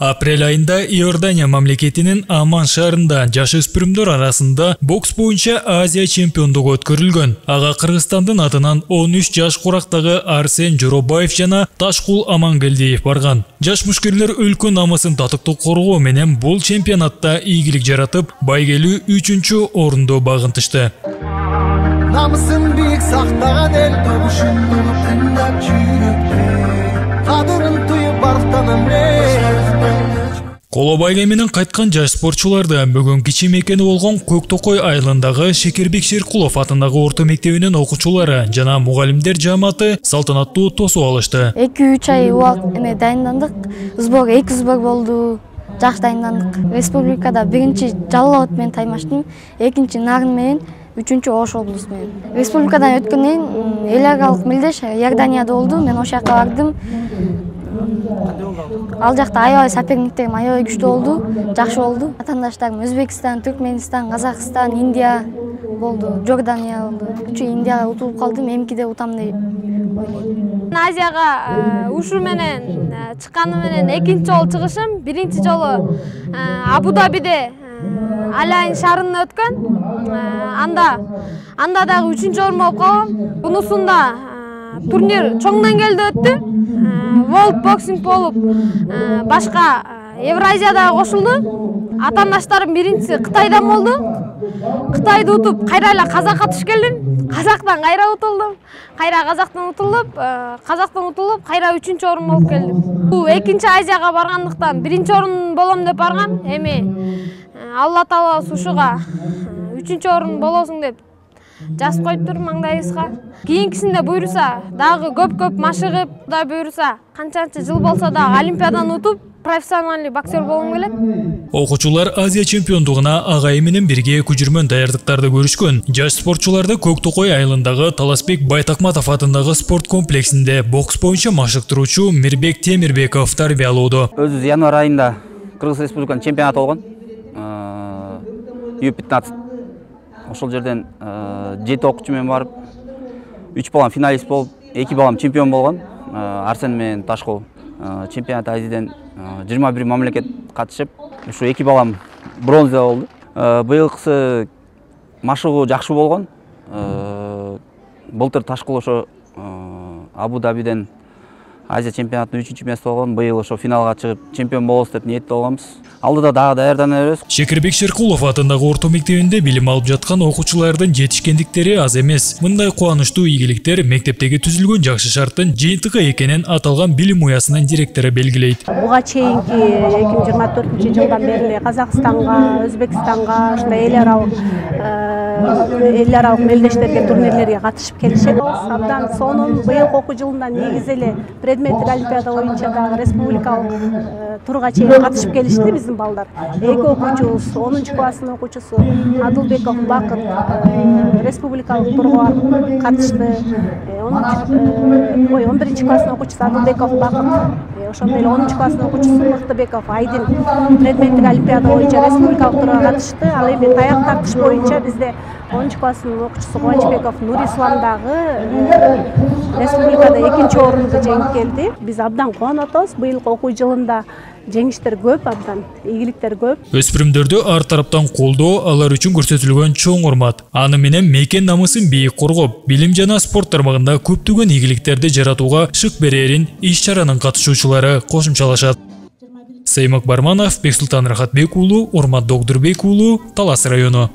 Апрель айында Иордания мамлекетинин Аман шаарында жашөспүрүмдөр арасында бокс боюнча Азия чемпиондугу өткөрүлгөн. Ага Кыргызстандын атынан 13 жаш курактагы Арсен Жоробаев жана Ташкул Амангелдиев барган. Жаш мушкерлер өлкө намысын татыктуу коргоо менен бул чемпионатта ийгилик жаратып, байгелүү 3-чү орунду багынтышты. Намысын бийик сактаган эл добушундук тыңдап жүрөктө. Кадырын туюп барктанам Коло байга менен кайткан жаш спортчуларды бүгүн кичи мекени болгон Көктөкөй айылындагы Шекербек Шеркулов атындагы орто мектебинин окуучулары жана мугалимдер жааматы салтанаттуу тосуп алышты. 2-3 ай убакыт дайындандык. Сбор 2 сбор болду. Жакшы дайындандык. Республикада биринчи Жалал менен таймаштым, экинчи Нарын менен, үчүнчү Ош облусу менен. Республикадан өткөндөн кийин эл аралык мелдеш Иорданияда болду. Мен ошол жака бардым. Ал жакта аябай соперниктерим аябай күчтүү болду, жакшы болду. Атаандаштарым Өзбекстан, Түркменстан, Казакстан, Индия болду, Жордания болду. Үчү Индияга утулуп калдым, эмкиде утам деп ойлойм. Азияга ушу менен чыкканы менен экинчи жолу чыгышым. Биринчи жолу Абу-Дабиде Алайн шаарында өткөн. Анда дагы 3-чү орун болуп калгам. Бунусунда турнир чоңдон келди өттү. World Boxing болуп, башка Евразияда кошулду. Атаандаштарым биринчиси Кытайдан болду. Кытайды утуп, кайра эле Казакка түшүп келдим. Казактан кайра утулдум. Кайра Казактан утулуп, кайра 3-чү орун болуп келдим. Бул экинчи Азияга баргандыктан биринчи орун болом деп баргам. Эми Алла Таала ушуга 3-чү орун болосуң деп жазып коюптур маңдайыбызга. Кийинкисинде буйруса, дагы көп машыгып, Кудай буйруса, канчанчы жыл болсо да Олимпиадан утуп, профессиональный боксер болгум келет. Окуучулар Азия чемпиондугуна агайы менен бирге көчүрмөн даярдыктарды көрүшкөн. Жаш спортчуларды Көктөкөй айылындагы Таласбек Байтакматов атындагы спорт комплексинде бокс боюнча машыктыруучу Мирбек Темирбеков тарбиялоодо. Өзүбүз январь айында Кыргыз Республиканын чемпионаты болгон. U15. Ошол жерден 7 окуучу менен барып, 3 балам финалист болуп, 2 балам чемпион болгон. Арсен менен Ташкул чемпионат Азиядан 21 мамлекет катышып, ушу 2 балам бронза болду. Быйылкысы машыгуу жакшы болгон. Былтыр Ташкул ошо Абу-Дабиден Азия чемпионатында 3-чү место болгон. Быйыл ошо финалга чыгып чемпион болобуз деп ниеттүү болгонбуз. Алдыда дагы даярдана беребиз. Шекербек Шеркулов атындагы орто мектебинде билим алып жаткан окуучулардын жетишкендиктери аз эмес. Мындай кубанычтуу ийгиликтер мектептеги түзүлгөн жакшы шарттын жыйынтыгы экенин аталган билим уясынын директору белгилейт. Буга чейинки 2024-жылдан бери Казакстанга, Өзбекстанга, ушундай эл аралык мелдештерге, турнирлерге катышып келишет. Абдан сонун быйылкы окуу жылында негизи эле предметтик олимпиада боюнча дагы республикалык турга чейин катышып келишти биздин балдар. 2 окуучубуз, 10-чу класстын окуучусу Адылбеков Бакыт республикалык турга катышты. 11-чи класстын окуучусу Адылбеков Бакыт, ошондой эле 10-чу класстын окуучусу Мыктыбеков Айдин предметтик олимпиада боюнча республикалык турга катышты. Ал эми таяк тартыш боюнча бизде 10-чу класстын окуучусу Кубанычбеков Нурислам дагы республикада 2-чи орунду жеңип келди. Биз абдан кубанып атабыз. Быйылкы окуу жылында жеңиштер көп, абдан ийгиликтер көп. Өспүрүмдөрдү ар тараптан колдоо алар үчүн көрсөтүлгөн чоң урмат. Аны менен мекен намысын бийик коргоп, билим жана спорт тармагында көптөгөн ийгиликтерди жаратууга шык берерин иш-чаранын катышуучулары кошумчалашат. Сеймак Барманов, Бексултан Рахатбек уулу, Урмат Догдурбек уулу, Талас району.